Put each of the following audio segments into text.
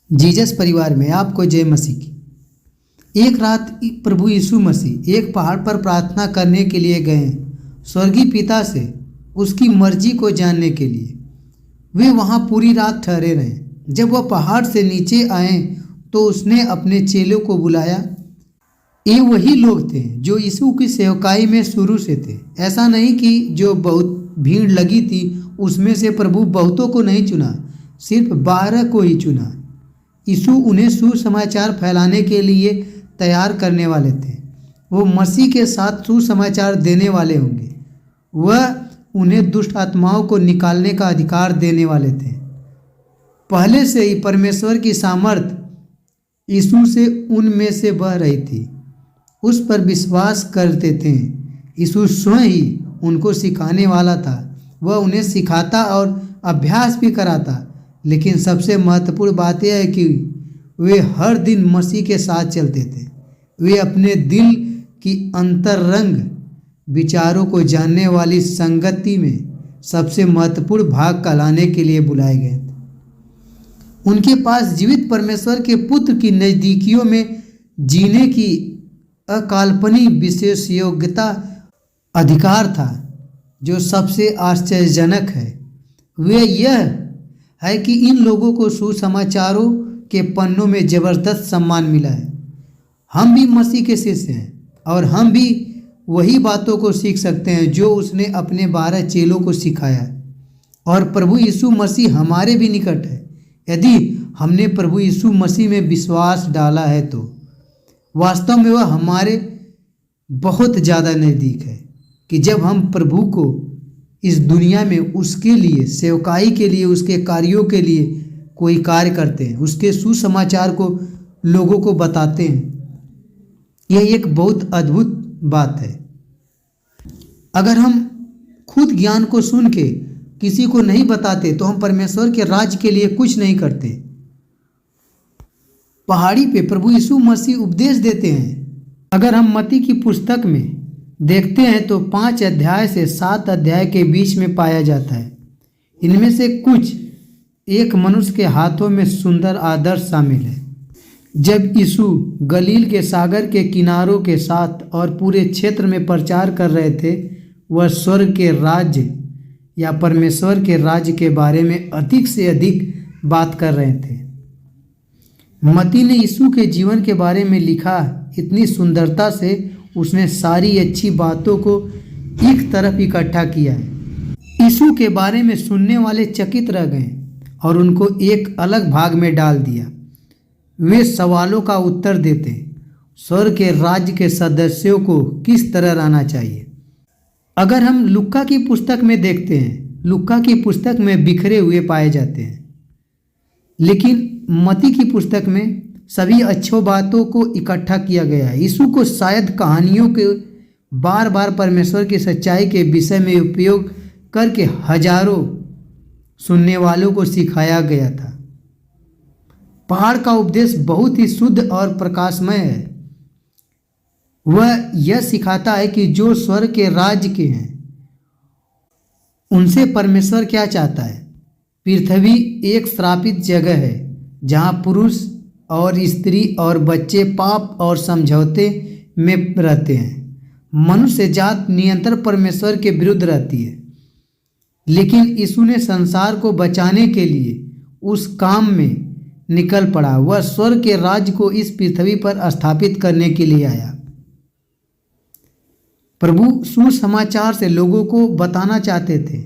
Jesus परिवार में आपको जय मसीह की। एक रात प्रभु यीशु मसीह एक पहाड़ पर प्रार्थना करने के लिए गए स्वर्गीय पिता से उसकी मर्जी को जानने के लिए। वे वहाँ पूरी रात ठहरे रहे। जब वह पहाड़ से नीचे आए तो उसने अपने चेलों को बुलाया। ये वही लोग थे जो यीशु की सेवकाई में शुरू से थे। ऐसा नहीं कि जो बहुत भीड़ लगी थी उसमें से प्रभु बहुतों को नहीं चुना, सिर्फ 12 को ही चुना। यीशु उन्हें सुसमाचार फैलाने के लिए तैयार करने वाले थे। वो मसीह के साथ सुसमाचार देने वाले होंगे। वह उन्हें दुष्ट आत्माओं को निकालने का अधिकार देने वाले थे। पहले से ही परमेश्वर की सामर्थ यीशु से उनमें से बह रही थी। उस पर विश्वास करते थे। यीशु स्वयं ही उनको सिखाने वाला था। वह उन्हें सिखाता और अभ्यास भी कराता। लेकिन सबसे महत्वपूर्ण बात यह है कि वे हर दिन मसीह के साथ चलते थे। वे अपने दिल की अंतरंग विचारों को जानने वाली संगति में सबसे महत्वपूर्ण भाग कहलाने के लिए बुलाए गए थे। उनके पास जीवित परमेश्वर के पुत्र की नज़दीकियों में जीने की अकाल्पनिक विशेष योग्यता अधिकार था। जो सबसे आश्चर्यजनक है वे यह है कि इन लोगों को सुसमाचारों के पन्नों में ज़बरदस्त सम्मान मिला है। हम भी मसीह के शिष्य हैं और हम भी वही बातों को सीख सकते हैं जो उसने अपने 12 चेलों को सिखाया। और प्रभु यीशु मसीह हमारे भी निकट है। यदि हमने प्रभु यीशु मसीह में विश्वास डाला है तो वास्तव में वह हमारे बहुत ज़्यादा नज़दीक है। कि जब हम प्रभु को इस दुनिया में उसके लिए सेवकाई के लिए, उसके कार्यों के लिए कोई कार्य करते हैं, उसके सुसमाचार को लोगों को बताते हैं, यह एक बहुत अद्भुत बात है। अगर हम खुद ज्ञान को सुन के किसी को नहीं बताते तो हम परमेश्वर के राज्य के लिए कुछ नहीं करते। पहाड़ी पे प्रभु यीशु मसीह उपदेश देते हैं। अगर हम मत्ती की पुस्तक में देखते हैं तो 5 अध्याय से 7 अध्याय के बीच में पाया जाता है। इनमें से कुछ एक मनुष्य के हाथों में सुंदर आदर्श शामिल है। जब यीशु गलील के सागर के किनारों के साथ और पूरे क्षेत्र में प्रचार कर रहे थे, वह स्वर्ग के राज्य या परमेश्वर के राज्य के बारे में अधिक से अधिक बात कर रहे थे। मत्ती ने यीशु के जीवन के बारे में लिखा इतनी सुंदरता से उसने सारी अच्छी बातों को एक तरफ इकट्ठा किया है। यीशु के बारे में सुनने वाले चकित रह गए और उनको एक अलग भाग में डाल दिया। वे सवालों का उत्तर देते। स्वर्ग के राज्य के सदस्यों को किस तरह रहना चाहिए। अगर हम लुक्का की पुस्तक में देखते हैं, लुक्का की पुस्तक में बिखरे हुए पाए जाते हैं, लेकिन मत्ती की पुस्तक में सभी अच्छी बातों को इकट्ठा किया गया है। यीशु को शायद कहानियों के बार बार परमेश्वर की सच्चाई के विषय में उपयोग करके हजारों सुनने वालों को सिखाया गया था। पहाड़ का उपदेश बहुत ही शुद्ध और प्रकाशमय है। वह यह सिखाता है कि जो स्वर्ग के राज्य के हैं उनसे परमेश्वर क्या चाहता है। पृथ्वी एक श्रापित जगह है जहाँ पुरुष और स्त्री और बच्चे पाप और समझौते में रहते हैं। मनुष्य जात निरंतर परमेश्वर के विरुद्ध रहती है। लेकिन यीशु ने संसार को बचाने के लिए उस काम में निकल पड़ा। वह स्वर्ग के राज्य को इस पृथ्वी पर स्थापित करने के लिए आया। प्रभु सुसमाचार से लोगों को बताना चाहते थे।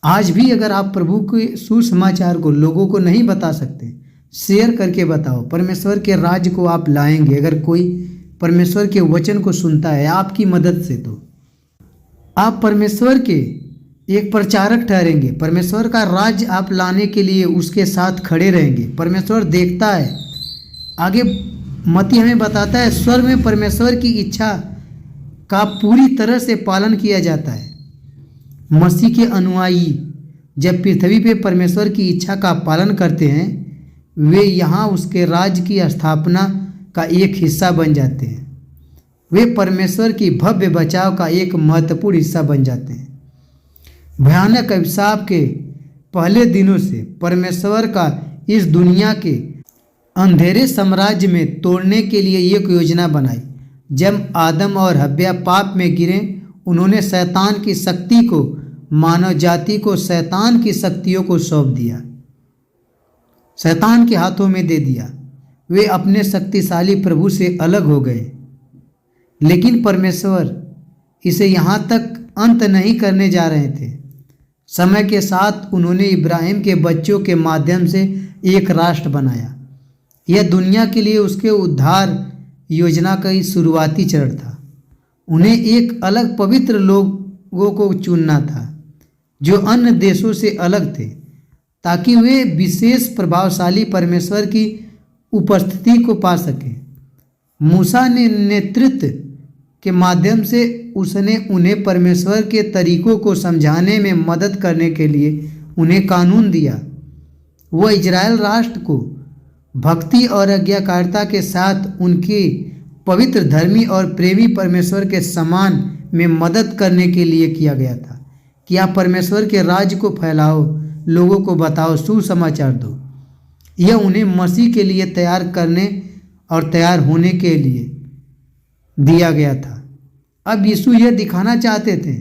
आज भी अगर आप प्रभु के सुसमाचार को लोगों को नहीं बता सकते, शेयर करके बताओ। परमेश्वर के राज्य को आप लाएंगे। अगर कोई परमेश्वर के वचन को सुनता है आपकी मदद से तो आप परमेश्वर के एक प्रचारक ठहरेंगे। परमेश्वर का राज्य आप लाने के लिए उसके साथ खड़े रहेंगे। परमेश्वर देखता है। आगे मत्ती हमें बताता है स्वर्ग में परमेश्वर की इच्छा का पूरी तरह से पालन किया जाता है। मसीह के अनुयायी जब पृथ्वी पे परमेश्वर की इच्छा का पालन करते हैं वे यहाँ उसके राज्य की स्थापना का एक हिस्सा बन जाते हैं। वे परमेश्वर की भव्य बचाव का एक महत्वपूर्ण हिस्सा बन जाते हैं। भयानक अभिशाप के पहले दिनों से परमेश्वर का इस दुनिया के अंधेरे साम्राज्य में तोड़ने के लिए एक योजना बनाई। जब आदम और हव्वा पाप में गिरे, उन्होंने शैतान की शक्ति को, मानव जाति को शैतान की शक्तियों को सौंप दिया, शैतान के हाथों में दे दिया। वे अपने शक्तिशाली प्रभु से अलग हो गए। लेकिन परमेश्वर इसे यहाँ तक अंत नहीं करने जा रहे थे। समय के साथ उन्होंने इब्राहिम के बच्चों के माध्यम से एक राष्ट्र बनाया। यह दुनिया के लिए उसके उद्धार योजना का ही शुरुआती चरण था। उन्हें एक अलग पवित्र लोगों को चुनना था जो अन्य देशों से अलग थे, ताकि वे विशेष प्रभावशाली परमेश्वर की उपस्थिति को पा सकें। मूसा ने नेतृत्व के माध्यम से उसने उन्हें परमेश्वर के तरीकों को समझाने में मदद करने के लिए उन्हें कानून दिया। वह इजराइल राष्ट्र को भक्ति और आज्ञाकारिता के साथ उनके पवित्र, धर्मी और प्रेमी परमेश्वर के समान में मदद करने के लिए किया गया था कि आप परमेश्वर के राज्य को फैलाओ, लोगों को बताओ, सुसमाचार दो। यह उन्हें मसीह के लिए तैयार करने और तैयार होने के लिए दिया गया था। अब यीशु यह दिखाना चाहते थे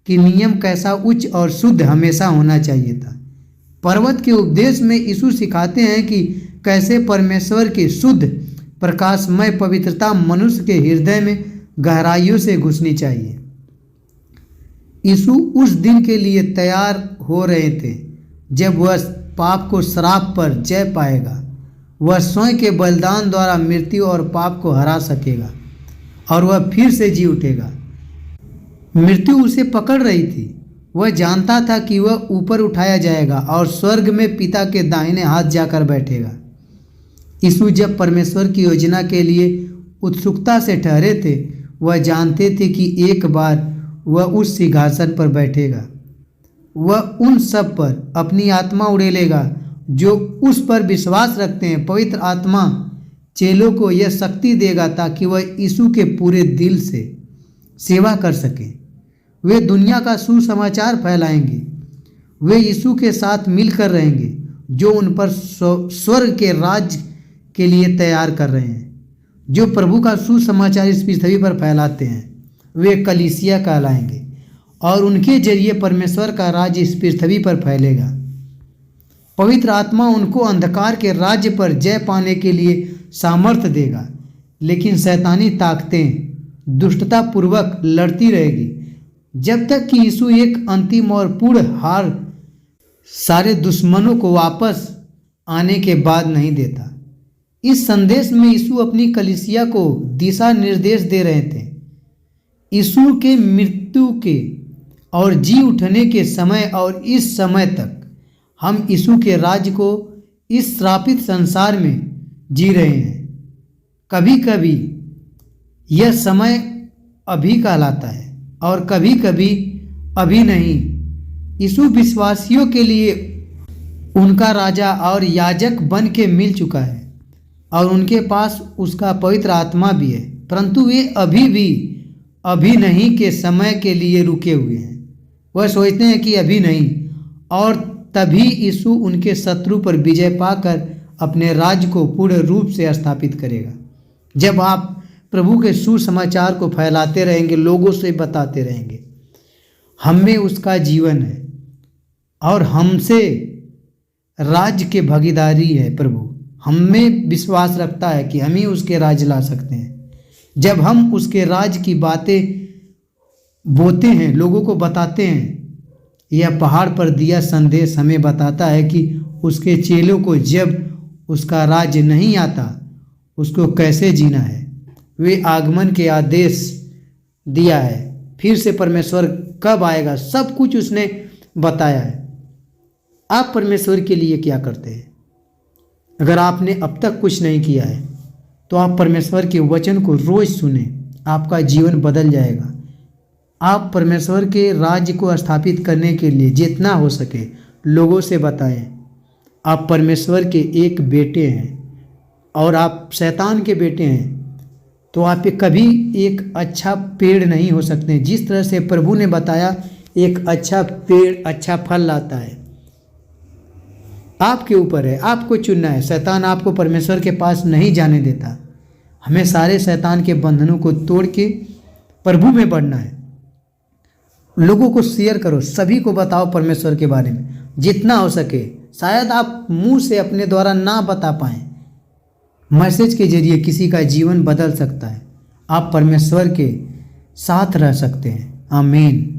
कि नियम कैसा उच्च और शुद्ध हमेशा होना चाहिए था। पर्वत के उपदेश में यीशु सिखाते हैं कि कैसे परमेश्वर की शुद्ध प्रकाशमय पवित्रता मनुष्य के हृदय में गहराइयों से घुसनी चाहिए। यीशु उस दिन के लिए तैयार हो रहे थे जब वह पाप को श्राप पर जय पाएगा। वह स्वयं के बलिदान द्वारा मृत्यु और पाप को हरा सकेगा और वह फिर से जी उठेगा। मृत्यु उसे पकड़ रही थी। वह जानता था कि वह ऊपर उठाया जाएगा और स्वर्ग में पिता के दाहिने हाथ जाकर बैठेगा। यीशु जब परमेश्वर की योजना के लिए उत्सुकता से ठहरे थे, वह जानते थे कि एक बार वह उस सिंहासन पर बैठेगा। वह उन सब पर अपनी आत्मा उड़ेलेगा जो उस पर विश्वास रखते हैं। पवित्र आत्मा चेलों को यह शक्ति देगा ताकि वह यीशु के पूरे दिल से सेवा कर सकें। वे दुनिया का सुसमाचार फैलाएंगे। वे यीशु के साथ मिलकर रहेंगे जो उन पर स्वर्ग के राज्य के लिए तैयार कर रहे हैं। जो प्रभु का सुसमाचार इस पृथ्वी पर फैलाते हैं वे कलीसिया कहलाएंगे और उनके जरिए परमेश्वर का राज्य इस पृथ्वी पर फैलेगा। पवित्र आत्मा उनको अंधकार के राज्य पर जय पाने के लिए सामर्थ्य देगा। लेकिन शैतानी ताकतें दुष्टता पूर्वक लड़ती रहेगी जब तक कि यीशु एक अंतिम और पूर्ण हार सारे दुश्मनों को वापस आने के बाद नहीं देता। इस संदेश में यीशु अपनी कलीसिया को दिशा निर्देश दे रहे थे। यीशु के मृत्यु के और जी उठने के समय और इस समय तक हम यीशु के राज्य को इस श्रापित संसार में जी रहे हैं। कभी कभी यह समय अभी कहलाता है और कभी कभी अभी नहीं। यीशु विश्वासियों के लिए उनका राजा और याजक बन के मिल चुका है और उनके पास उसका पवित्र आत्मा भी है, परंतु वे अभी नहीं के समय के लिए रुके हुए हैं। वह सोचते हैं कि अभी नहीं, और तभी यीशु उनके शत्रु पर विजय पाकर अपने राज्य को पूर्ण रूप से स्थापित करेगा। जब आप प्रभु के सुसमाचार को फैलाते रहेंगे, लोगों से बताते रहेंगे, हमें उसका जीवन है और हमसे राज्य के भागीदारी है। प्रभु हमें विश्वास रखता है कि हम ही उसके राज्य ला सकते हैं। जब हम उसके राज्य की बातें बोते हैं, लोगों को बताते हैं, यह पहाड़ पर दिया संदेश हमें बताता है कि उसके चेलों को जब उसका राज्य नहीं आता उसको कैसे जीना है। वे आगमन के आदेश दिया है, फिर से परमेश्वर कब आएगा, सब कुछ उसने बताया है। आप परमेश्वर के लिए क्या करते हैं? अगर आपने अब तक कुछ नहीं किया है तो आप परमेश्वर के वचन को रोज़ सुने, आपका जीवन बदल जाएगा। आप परमेश्वर के राज्य को स्थापित करने के लिए जितना हो सके लोगों से बताएं। आप परमेश्वर के एक बेटे हैं और आप शैतान के बेटे हैं, तो आप कभी एक अच्छा पेड़ नहीं हो सकते। जिस तरह से प्रभु ने बताया, एक अच्छा पेड़ अच्छा फल लाता है। आपके ऊपर है, आपको चुनना है। शैतान आपको परमेश्वर के पास नहीं जाने देता। हमें सारे शैतान के बंधनों को तोड़ के प्रभु में बढ़ना है। लोगों को शेयर करो, सभी को बताओ परमेश्वर के बारे में जितना हो सके। शायद आप मुंह से अपने द्वारा ना बता पाएं, मैसेज के जरिए किसी का जीवन बदल सकता है। आप परमेश्वर के साथ रह सकते हैं। आमीन।